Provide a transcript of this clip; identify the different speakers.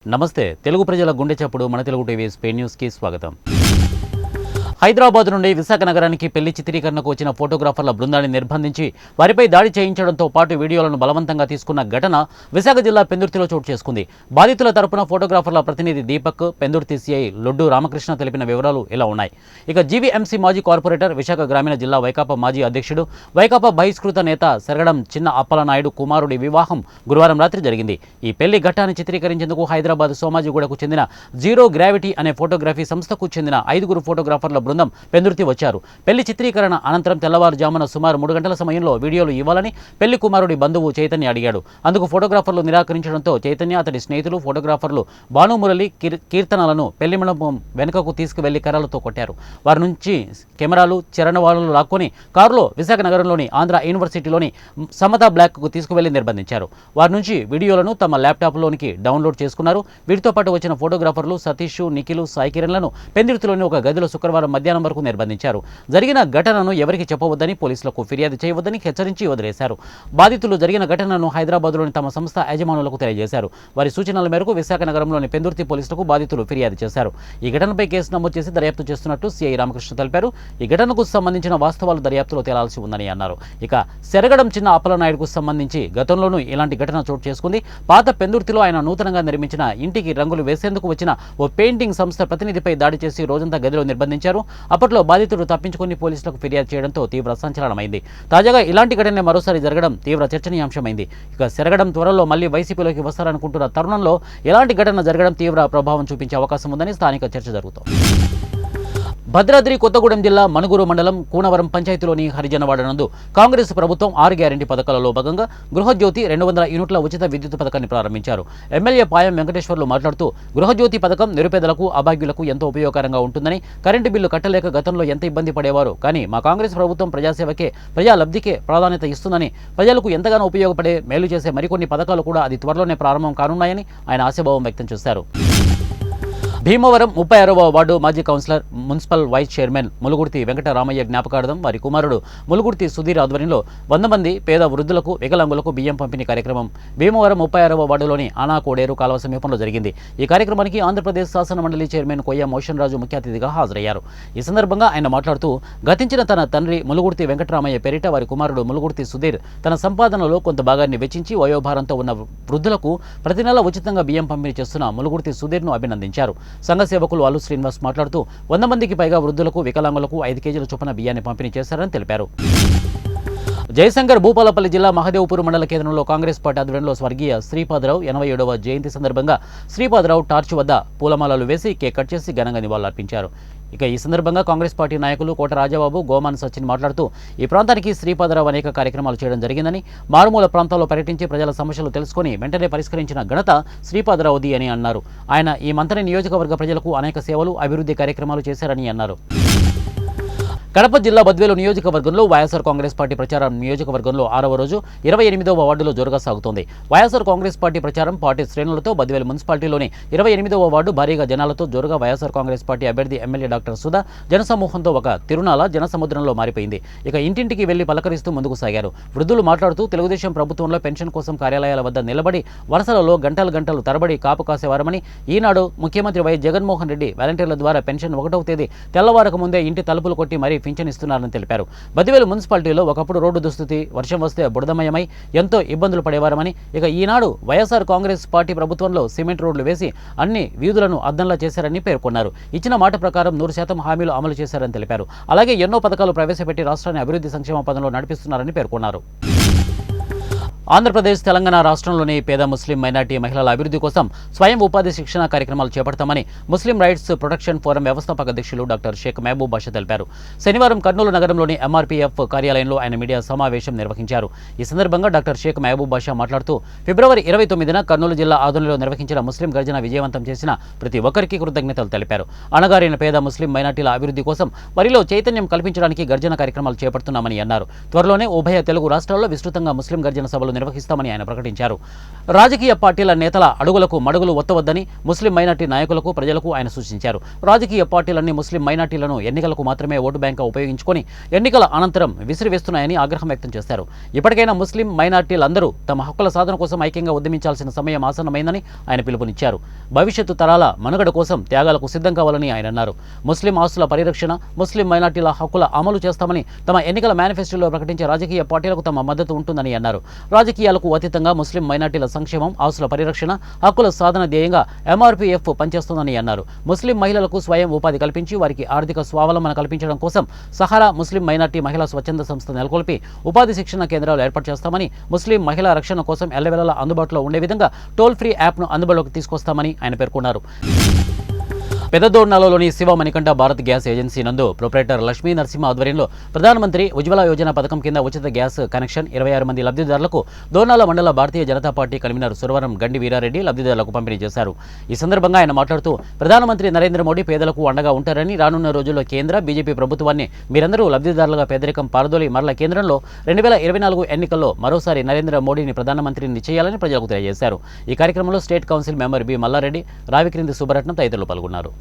Speaker 1: నమస్తే తెలుగు ప్రజల గుండె చప్పుడు మన తెలుగు టీవీ స్పెయిన్ న్యూస్ కి స్వాగతం. హైదరాబాద్ నుండి విశాఖ నగరానికి పెళ్లి చిత్రీకరణకు వచ్చిన ఫోటోగ్రాఫర్ల బృందాన్ని నిర్బంధించి వారిపై దాడి చేయించడంతో పాటు వీడియోలను బలవంతంగా తీసుకున్న ఘటన విశాఖ జిల్లా పెందుర్తిలో చోటు చేసుకుంది. బాధితుల తరపున ఫోటోగ్రాఫర్ల ప్రతినిధి దీపక్, పెందుర్తి సిఐ లొడ్డు రామకృష్ణ తెలిపిన వివరాలు ఇలా ఉన్నాయి. ఇక జీవీఎంసీ మాజీ కార్పొరేటర్, విశాఖ గ్రామీణ జిల్లా వైకాపా మాజీ అధ్యక్షుడు, వైకాపా బహిష్కృత నేత సెరగడం చిన్న అప్పలనాయుడు కుమారుడి వివాహం గురువారం రాత్రి జరిగింది. ఈ పెళ్లి ఘట్టాన్ని చిత్రీకరించేందుకు హైదరాబాద్ సోమాజిగూడకు చెందిన జీరో గ్రావిటీ అనే ఫోటోగ్రఫీ సంస్థకు చెందిన 5 ఫోటోగ్రాఫర్ల బృందం పెందుర్తి వచ్చారు. పెళ్లి చిత్రీకరణ అనంతరం తెల్లవారుజామున సుమారు 3 గంటల సమయంలో వీడియోలు ఇవ్వాలని పెళ్లి కుమారుడి బంధువు చైతన్య అడిగాడు. అందుకు ఫోటోగ్రాఫర్లు నిరాకరించడంతో చైతన్య, అతడి స్నేహితులు ఫోటోగ్రాఫర్లు భానుమురళి, కీర్తనలను పెళ్లి మండపం వెనుకకు తీసుకువెళ్లి కర్రలతో కొట్టారు. వారి నుంచి కెమెరాలు, చరణవాళులు లాక్కొని కారులో విశాఖ నగరంలోని ఆంధ్ర యూనివర్సిటీలోని సమతా బ్లాక్కు తీసుకువెళ్లి నిర్బంధించారు. వారి నుంచి వీడియోలను తమ ల్యాప్టాప్లోనికి డౌన్లోడ్ చేసుకున్నారు. వీటితో పాటు వచ్చిన ఫోటోగ్రాఫర్లు సతీష్, నిఖిల్, సాయి కిరణ్లను పెందుర్తిలోని ఒక గదిలో శుక్రవారం మధ్యాహ్నం వరకు నిర్బంధించారు. జరిగిన ఘటనను ఎవరికి చెప్పవద్దని, పోలీసులకు ఫిర్యాదు చేయవద్దని హెచ్చరించి వదిలేశారు. బాధితులు జరిగిన ఘటనను హైదరాబాద్లోని తమ సంస్థ యజమానులకు తెలియజేశారు. వారి సూచనల మేరకు విశాఖ నగరంలోని పెందుర్తి పోలీసులకు బాధితులు ఫిర్యాదు చేశారు. ఈ ఘటనపై కేసు నమోదు చేసి దర్యాప్తు చేస్తున్నట్టు సిఐ రామకృష్ణ తెలిపారు. ఈ ఘటనకు సంబంధించిన వాస్తవాలు దర్యాప్తులో తేలాల్సి ఉందని అన్నారు. ఇక సెరగడం చిన్న అప్పలనాయుడుకు సంబంధించి గతంలోనూ ఇలాంటి ఘటన చోటు చేసుకుంది. పాత పెందుర్తిలో ఆయన నూతనంగా నిర్మించిన ఇంటికి రంగులు వేసేందుకు వచ్చిన ఓ పెయింటింగ్ సంస్థ ప్రతినిధిపై దాడి చేసి రోజంతా గదిలో నిర్బంధించారు. అప్పట్లో బాధితుడు తప్పించుకుని పోలీసులకు ఫిర్యాదు చేయడంతో తీవ్ర సంచలనమైంది. తాజాగా ఇలాంటి ఘటన మరోసారి జరగడం తీవ్ర చర్చనీయాంశమైంది. ఇక సెరగడం త్వరలో మళ్లీ వైసీపీలోకి వస్తారనుకుంటున్న తరుణంలో ఇలాంటి ఘటన జరగడం తీవ్ర ప్రభావం చూపించే అవకాశం ఉందని స్థానిక చర్చ జరుగుతోంది. భద్రాద్రి కొత్తగూడెం జిల్లా మనుగురు మండలం కూనవరం పంచాయతీలోని హరిజనవాడ నందు కాంగ్రెస్ ప్రభుత్వం 6 గ్యారెంటీ పథకాలలో భాగంగా గృహజ్యోతి 200 యూనిట్ల ఉచిత విద్యుత్ పథకాన్ని ప్రారంభించారు. ఎమ్మెల్యే పాయం వెంకటేశ్వర్లు మాట్లాడుతూ గృహజ్యోతి పథకం నిరుపేదలకు, అభాగ్యులకు ఎంతో ఉపయోగకరంగా ఉంటుందని, కరెంటు బిల్లు కట్టలేక గతంలో ఎంత ఇబ్బంది పడేవారో కానీ మా కాంగ్రెస్ ప్రభుత్వం ప్రజాసేవకే, ప్రజాలబ్ధికే ప్రాధాన్యత ఇస్తుందని, ప్రజలకు ఎంతగానో ఉపయోగపడే, మేలు చేసే మరికొన్ని పథకాలు కూడా అది త్వరలోనే ప్రారంభం కానున్నాయని ఆయన ఆశాభావం వ్యక్తం చేశారు. భీమవరం 36వ వార్డు మాజీ councillor, municipal vice chairman Mulugurthi Venkataramayya జ్ఞాపకార్థం వారి కుమారుడు ములుగుర్తి సుధీర్ ఆధ్వర్యంలో 100 మంది పేద వృద్ధులకు, వికలాంగులకు బియ్యం పంపిణీ కార్యక్రమం భీమవరం 36వ వార్డులోని ఆనాకోడేరు కాలువ సమీపంలో జరిగింది. ఈ కార్యక్రమానికి ఆంధ్రప్రదేశ్ శాసన మండలి చైర్మన్ కొయ్య మోషన్ రాజు ముఖ్య అతిథిగా హాజరయ్యారు. ఈ సందర్భంగా ఆయన మాట్లాడుతూ గతించిన తన తండ్రి ములుగుర్తి వెంకటరామయ్య పేరిట వారి కుమారుడు ములుగుర్తి సుధీర్ తన సంపాదనలో కొంత భాగాన్ని వెచ్చించి వయోభారంతో ఉన్న వృద్ధులకు ప్రతి నెల ఉచితంగా బియ్యం పంపిణీ చేస్తున్న ములుగుర్తి సుధీర్ను అభినందించారు. సంఘ సేవకులు అల్లు శ్రీనివాస్ మాట్లాడుతూ 100 మందికి పైగా వృద్ధులకు, వికలాంగులకు 5 కేజీల చొప్పున బియ్యాన్ని పంపిణీ చేశారని తెలిపారు. జయశంకర్ భూపాలపల్లి జిల్లా మహదేవ్పూర్ మండల కేంద్రంలో కాంగ్రెస్ పార్టీ ఆధ్వర్యంలో స్వర్గీయ శ్రీపాదరావు 87వ జయంతి సందర్భంగా శ్రీపాదరావు టార్చ్ వద్ద పూలమాలలు వేసి కేక్ కట్ చేసి ఘనంగా నివాళులర్పించారు. ఇక ఈ సందర్భంగా కాంగ్రెస్ పార్టీ నాయకులు కోట రాజాబాబు, గోమాన్ సచిన్ మాట్లాడుతూ ఈ ప్రాంతానికి శ్రీపాదరావు అనేక కార్యక్రమాలు చేయడం జరిగిందని, మారుమూల ప్రాంతాల్లో పర్యటించి ప్రజల సమస్యలు తెలుసుకుని వెంటనే పరిష్కరించిన ఘనత శ్రీపాదరావుది అని అన్నారు. ఆయన ఈ మంత్రి నియోజకవర్గ ప్రజలకు అనేక సేవలు, అభివృద్ధి కార్యక్రమాలు చేశారని అన్నారు. కడప జిల్లా బద్వేలు నియోజకవర్గంలో వైఎస్ఆర్ కాంగ్రెస్ పార్టీ ప్రచారం నియోజకవర్గంలో 6వ రోజు 28వ వార్డులో జోరుగా సాగుతోంది. వైఎస్ఆర్ కాంగ్రెస్ పార్టీ ప్రచారం పార్టీ శ్రేణులతో బద్వేలు మున్సిపాలిటీలోని 28వ వార్డు భారీగా జనాలతో జోరుగా వైఎస్ఆర్ కాంగ్రెస్ పార్టీ అభ్యర్థి ఎమ్మెల్యే డాక్టర్ సుధా జనసమూహంతో ఒక తిరునాల జనసముద్రంలో మారిపోయింది. ఇక ఇంటింటికి వెళ్లి పలకరిస్తూ ముందుకు సాగారు. వృద్ధులు మాట్లాడుతూ తెలుగుదేశం ప్రభుత్వంలో పెన్షన్ కోసం కార్యాలయాల వద్ద నిలబడి వరుసలలో గంటలు తరబడి కాపు కాసేవారమని, ఈనాడు ముఖ్యమంత్రి వైఎస్ జగన్మోహన్ రెడ్డి వాలంటీర్ల ద్వారా పెన్షన్ 1వ తేదీ తెల్లవారక ముందే ఇంటి తలుపులు కొట్టి మరీ పింఛన్ ఇస్తున్నారని తెలిపారు. బద్వేలు మున్సిపాలిటీలో ఒకప్పుడు రోడ్డు దుస్థితి, వర్షం వస్తే బుడదమయమై ఎంతో ఇబ్బందులు పడేవారమని, ఇక ఈనాడు వైఎస్ఆర్ కాంగ్రెస్ పార్టీ ప్రభుత్వంలో సిమెంట్ రోడ్లు వేసి అన్ని వీధులను అద్దంలా చేశారని పేర్కొన్నారు. ఇచ్చిన మాట ప్రకారం 100% హామీలు అమలు చేశారని తెలిపారు. అలాగే ఎన్నో పథకాలు ప్రవేశపెట్టి రాష్ట్రాన్ని అభివృద్ధి సంక్షేమ పదంలో నడిపిస్తున్నారని పేర్కొన్నారు. ఆంధ్రప్రదేశ్, తెలంగాణ రాష్ట్రంలోని పేద ముస్లిం మైనార్టీ మహిళల అభివృద్ధి కోసం స్వయం ఉపాధి శిక్షణ కార్యక్రమాలు చేపడతామని ముస్లిం రైట్స్ ప్రొటెక్షన్ ఫోరం వ్యవస్థాపక అధ్యక్షులు డాక్టర్ షేక్ మహబూబ్ బాషా తెలిపారు. శనివారం కర్నూలు నగరంలోని ఎంఆర్పీఎఫ్ కార్యాలయంలో ఆయన మీడియా సమావేశం నిర్వహించారు. ఈ సందర్భంగా డాక్టర్ షేక్ మహబూబ్ బాషా మాట్లాడుతూ ఫిబ్రవరి 29న కర్నూలు జిల్లా ఆదోనిలో నిర్వహించిన ముస్లిం గర్జన విజయవంతం చేసిన ప్రతి ఒక్కరికి కృతజ్ఞతలు తెలిపారు. అణగారిన పేద ముస్లిం మైనార్టీల అభివృద్ధి కోసం వారిలో చైతన్యం కల్పించడానికి గర్జన కార్యక్రమాలు చేపడుతున్నామని అన్నారు. త్వరలోనే ఉభయ తెలుగు రాష్ట్రాల్లో విస్తృతంగా ముస్లిం గర్జన సభలు నిర్వహిస్తామని ఆయన ప్రకటించారు. రాజకీయ పార్టీల నేతల అడుగులకు మడుగులు ఒత్తవద్దని ముస్లిం మైనార్టీ నాయకులకు, ప్రజలకు ఆయన సూచించారు. రాజకీయ పార్టీలన్నీ ముస్లిం మైనార్టీలను ఎన్నికలకు మాత్రమే ఓటు బ్యాంకుగా ఉపయోగించుకొని ఎన్నికల అనంతరం విసిరివేస్తున్నాయని ఆగ్రహం వ్యక్తం చేశారు. ఇప్పటికైనా ముస్లిం మైనార్టీలందరూ తమ హక్కుల సాధన కోసం ఐక్యంగా ఉద్యమించాల్సిన సమయం ఆసన్నమైందని ఆయన పిలుపునిచ్చారు. భవిష్యత్తు తరాల మనుగడ కోసం త్యాగాలకు సిద్ధం కావాలని ఆయన అన్నారు. ముస్లిం ఆస్తుల పరిరక్షణ, ముస్లిం మైనార్టీల హక్కుల అమలు చేస్తామని తమ ఎన్నికల మేనిఫెస్టోలో ప్రకటించే రాజకీయ పార్టీలకు తమ మద్దతు ఉంటుందని అన్నారు. రాజకీయాలకు అతీతంగా ముస్లిం మైనార్టీల సంక్షేమం, ఆస్తుల పరిరక్షణ, హక్కుల సాధన ధ్యేయంగా MRPF పనిచేస్తోందని అన్నారు. ముస్లిం మహిళలకు స్వయం ఉపాధి కల్పించి వారికి ఆర్థిక స్వావలంబన కల్పించడం కోసం సహారా ముస్లిం మైనార్టీ మహిళా స్వచ్ఛంద సంస్థ నెలకొల్పి ఉపాధి శిక్షణ కేంద్రాలు ఏర్పాటు చేస్తామని, ముస్లిం మహిళా రక్షణ కోసం ఎల్లవేళలా అందుబాటులో ఉండే విధంగా టోల్ ఫ్రీ యాప్ను అందుబాటులోకి తీసుకొస్తామని ఆయన పేర్కొన్నారు. పెద్దదోర్నాలలోని శివ మణికంఠ భారత్ గ్యాస్ ఏజెన్సీ నందు ప్రొపరేటర్ లక్ష్మీ నరసింహ ఆధ్వర్యంలో ప్రధానమంత్రి ఉజ్వల యోజన పథకం కింద ఉచిత గ్యాస్ కనెక్షన్ 26 మంది లబ్ధిదారులకు దోర్నాల మండల భారతీయ జనతా పార్టీ కన్వీనర్ సురవరం గండి వీరారెడ్డి లబ్ధిదారులకు పంపిణీ చేశారు. ఈ సందర్భంగా ఆయన మాట్లాడుతూ ప్రధానమంత్రి నరేంద్ర మోడీ పేదలకు అండగా ఉంటారని, రానున్న రోజుల్లో కేంద్ర బీజేపీ ప్రభుత్వాన్ని మీరందరూ లబ్ధిదారులుగా పేదరికం పారదోలి మరల కేంద్రంలో 2024 ఎన్నికల్లో మరోసారి నరేంద్ర మోడీని ప్రధానమంత్రిని చేయాలని ప్రజలకు తెలియజేశారు. ఈ కార్యక్రమంలో state council member B Mallareddy, Ravikrindi Subbaratnam తదితరులు పాల్గొన్నారు.